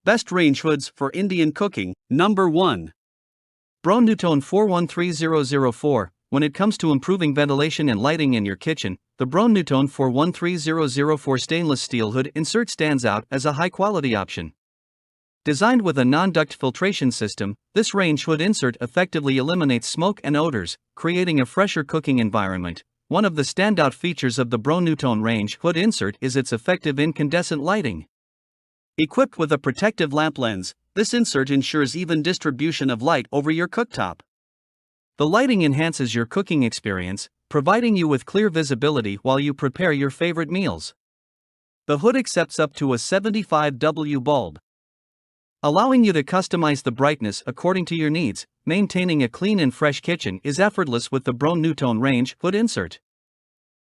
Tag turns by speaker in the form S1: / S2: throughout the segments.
S1: Best range hoods for Indian cooking. Number 1. Brownutone 413004. When it comes to improving ventilation and lighting in your kitchen, the Brownutone 413004 stainless steel hood insert stands out as a high-quality option. Designed with a non-duct filtration system, this range hood insert effectively eliminates smoke and odors, creating a fresher cooking environment. One of the standout features of the Brownutone range hood insert is its effective incandescent lighting. Equipped with a protective lamp lens, this insert ensures even distribution of light over your cooktop. The lighting enhances your cooking experience, providing you with clear visibility while you prepare your favorite meals. The hood accepts up to a 75W bulb, allowing you to customize the brightness according to your needs. Maintaining a clean and fresh kitchen is effortless with the Brownutone range hood insert.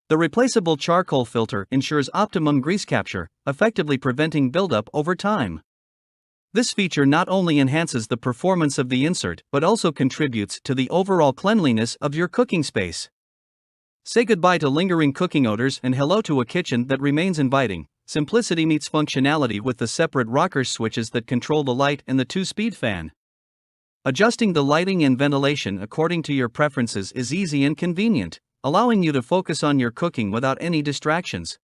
S1: The replaceable charcoal filter ensures optimum grease capture, effectively preventing buildup over time. This feature not only enhances the performance of the insert but also contributes to the overall cleanliness of your cooking space. Say goodbye to lingering cooking odors and hello to a kitchen that remains inviting. Simplicity meets functionality with the separate rocker switches that control the light and the 2-speed fan. Adjusting the lighting and ventilation according to your preferences is easy and convenient, allowing you to focus on your cooking without any distractions.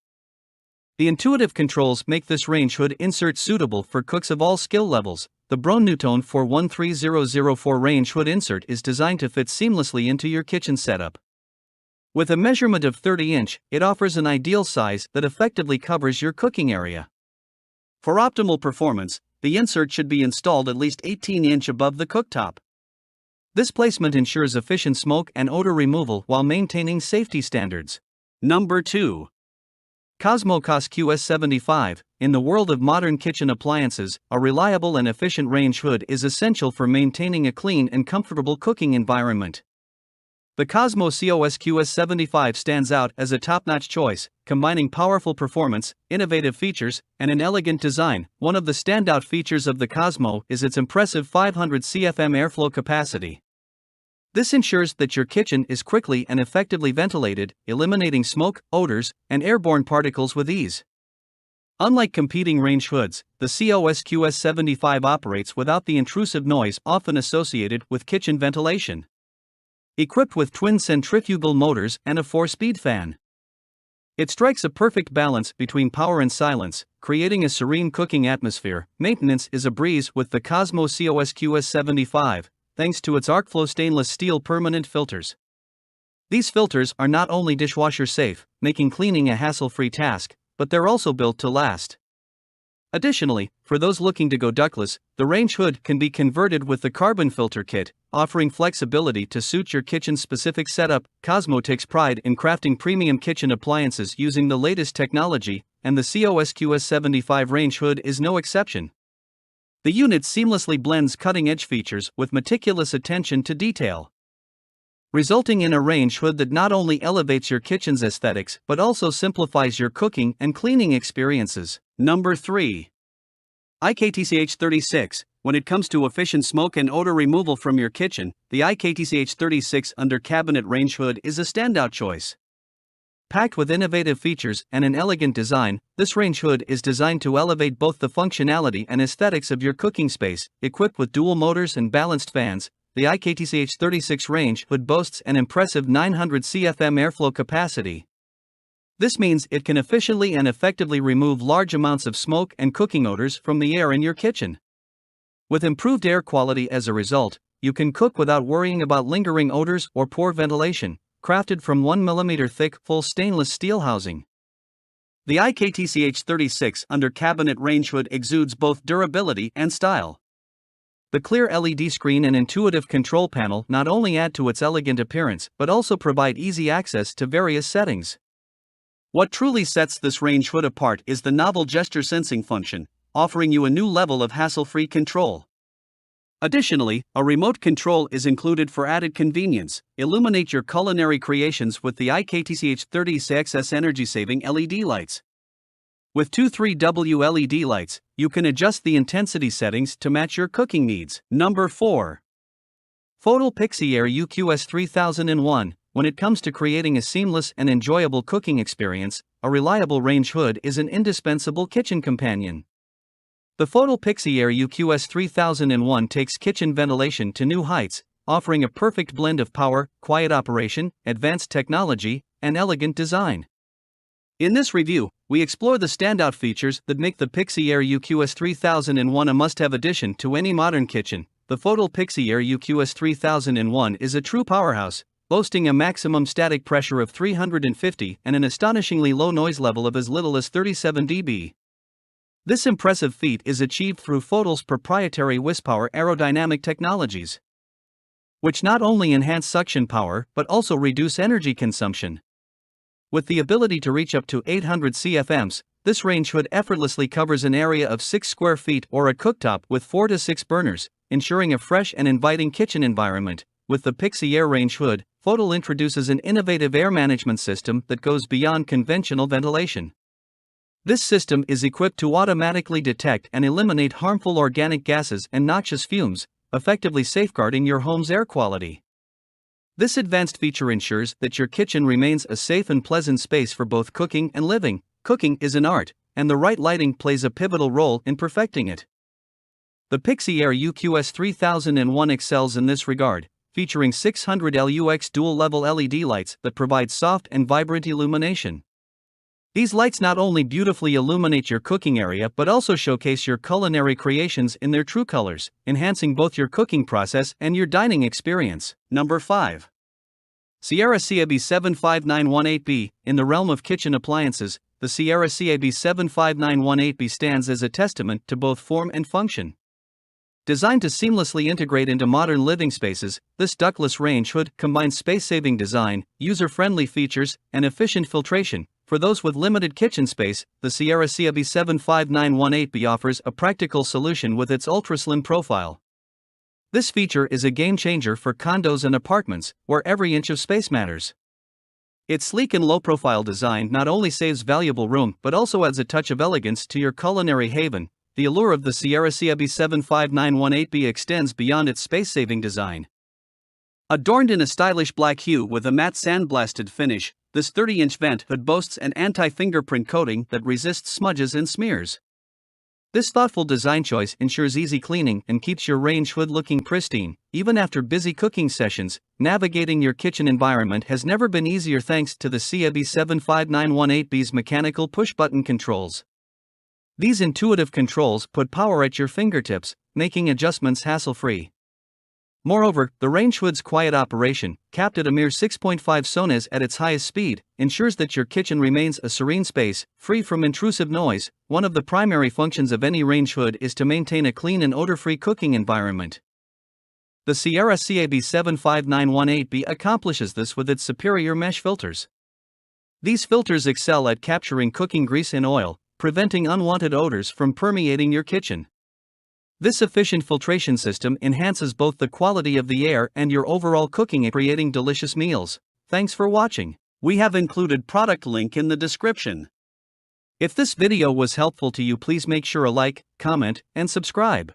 S1: The intuitive controls make this range hood insert suitable for cooks of all skill levels. The Brownutone 413004 range hood insert is designed to fit seamlessly into your kitchen setup. With a measurement of 30-inch, it offers an ideal size that effectively covers your cooking area. For optimal performance, the insert should be installed at least 18-inch above the cooktop. This placement ensures efficient smoke and odor removal while maintaining safety standards. Number 2. Cosmocos QS75. In the world of modern kitchen appliances, a reliable and efficient range hood is essential for maintaining a clean and comfortable cooking environment. The Cosmo COS QS75 stands out as a top-notch choice, combining powerful performance, innovative features, and an elegant design. One of the standout features of the Cosmo is its impressive 500 CFM airflow capacity. This ensures that your kitchen is quickly and effectively ventilated, eliminating smoke, odors, and airborne particles with ease. Unlike competing range hoods, the COS QS75 operates without the intrusive noise often associated with kitchen ventilation. Equipped with twin centrifugal motors and a 4-speed fan, it strikes a perfect balance between power and silence, creating a serene cooking atmosphere. Maintenance is a breeze with the Cosmo COS QS75, thanks to its ArcFlow stainless steel permanent filters. These filters are not only dishwasher safe, making cleaning a hassle-free task, but they're also built to last. Additionally, for those looking to go ductless, the range hood can be converted with the carbon filter kit, offering flexibility to suit your kitchen-specific setup. Cosmo takes pride in crafting premium kitchen appliances using the latest technology, and the COS QS75 range hood is no exception. The unit seamlessly blends cutting-edge features with meticulous attention to detail, resulting in a range hood that not only elevates your kitchen's aesthetics but also simplifies your cooking and cleaning experiences. Number 3. IKTCH36. When it comes to efficient smoke and odor removal from your kitchen, the IKTCH36 under cabinet range hood is a standout choice. Packed with innovative features and an elegant design, this range hood is designed to elevate both the functionality and aesthetics of your cooking space. Equipped with dual motors and balanced fans, the IKTCH36 range hood boasts an impressive 900 CFM airflow capacity. This means it can efficiently and effectively remove large amounts of smoke and cooking odors from the air in your kitchen. With improved air quality as a result, you can cook without worrying about lingering odors or poor ventilation. Crafted from 1 mm thick full stainless steel housing, the IKTCH36 under cabinet range hood exudes both durability and style. The clear LED screen and intuitive control panel not only add to its elegant appearance but also provide easy access to various settings. What truly sets this range hood apart is the novel gesture sensing function, offering you a new level of hassle-free control. Additionally, a remote control is included for added convenience. Illuminate your culinary creations with the IKTCH30XS energy-saving LED lights. With two 3W LED lights, you can adjust the intensity settings to match your cooking needs. Number 4. Photo Pixie Air UQS 3001. When it comes to creating a seamless and enjoyable cooking experience, a reliable range hood is an indispensable kitchen companion. The Photal Air UQS 3001 takes kitchen ventilation to new heights, offering a perfect blend of power, quiet operation, advanced technology, and elegant design. In this review, we explore the standout features that make the Air UQS 3001 a must-have addition to any modern kitchen. The Photal Air UQS 3001 is a true powerhouse, boasting a maximum static pressure of 350 and an astonishingly low noise level of as little as 37 dB. This impressive feat is achieved through Photal's proprietary Wispower aerodynamic technologies, which not only enhance suction power but also reduce energy consumption. With the ability to reach up to 800 CFMs, this range hood effortlessly covers an area of 6 square feet or a cooktop with 4 to 6 burners, ensuring a fresh and inviting kitchen environment. With the Air range hood, Photal introduces an innovative air management system that goes beyond conventional ventilation. This system is equipped to automatically detect and eliminate harmful organic gases and noxious fumes, effectively safeguarding your home's air quality. This advanced feature ensures that your kitchen remains a safe and pleasant space for both cooking and living. Cooking is an art, and the right lighting plays a pivotal role in perfecting it. The Air UQS 3001 excels in this regard, featuring 600 LUX dual-level LED lights that provide soft and vibrant illumination. These lights not only beautifully illuminate your cooking area but also showcase your culinary creations in their true colors, enhancing both your cooking process and your dining experience. Number 5. Sierra CAB 75918B. In the realm of kitchen appliances, the Sierra CAB 75918B stands as a testament to both form and function. Designed to seamlessly integrate into modern living spaces, this ductless range hood combines space-saving design, user-friendly features, and efficient filtration. For those with limited kitchen space, the Sierra CAB 75918B offers a practical solution with its ultra-slim profile. This feature is a game-changer for condos and apartments, where every inch of space matters. Its sleek and low-profile design not only saves valuable room but also adds a touch of elegance to your culinary haven. The allure of the Sierra CAB 75918B extends beyond its space-saving design. Adorned in a stylish black hue with a matte sandblasted finish, this 30-inch vent hood boasts an anti-fingerprint coating that resists smudges and smears. This thoughtful design choice ensures easy cleaning and keeps your range hood looking pristine. Even after busy cooking sessions, navigating your kitchen environment has never been easier thanks to the CAB 75918B's mechanical push-button controls. These intuitive controls put power at your fingertips, making adjustments hassle-free. Moreover, the range hood's quiet operation, capped at a mere 6.5 sones at its highest speed, ensures that your kitchen remains a serene space, free from intrusive noise. One of the primary functions of any range hood is to maintain a clean and odor-free cooking environment. The Sierra CAB 75918B accomplishes this with its superior mesh filters. These filters excel at capturing cooking grease and oil, preventing unwanted odors from permeating your kitchen. This efficient filtration system enhances both the quality of the air and your overall cooking, creating delicious meals. Thanks for watching. We have included product link in the description. If this video was helpful to you, please make sure to like, comment, and subscribe.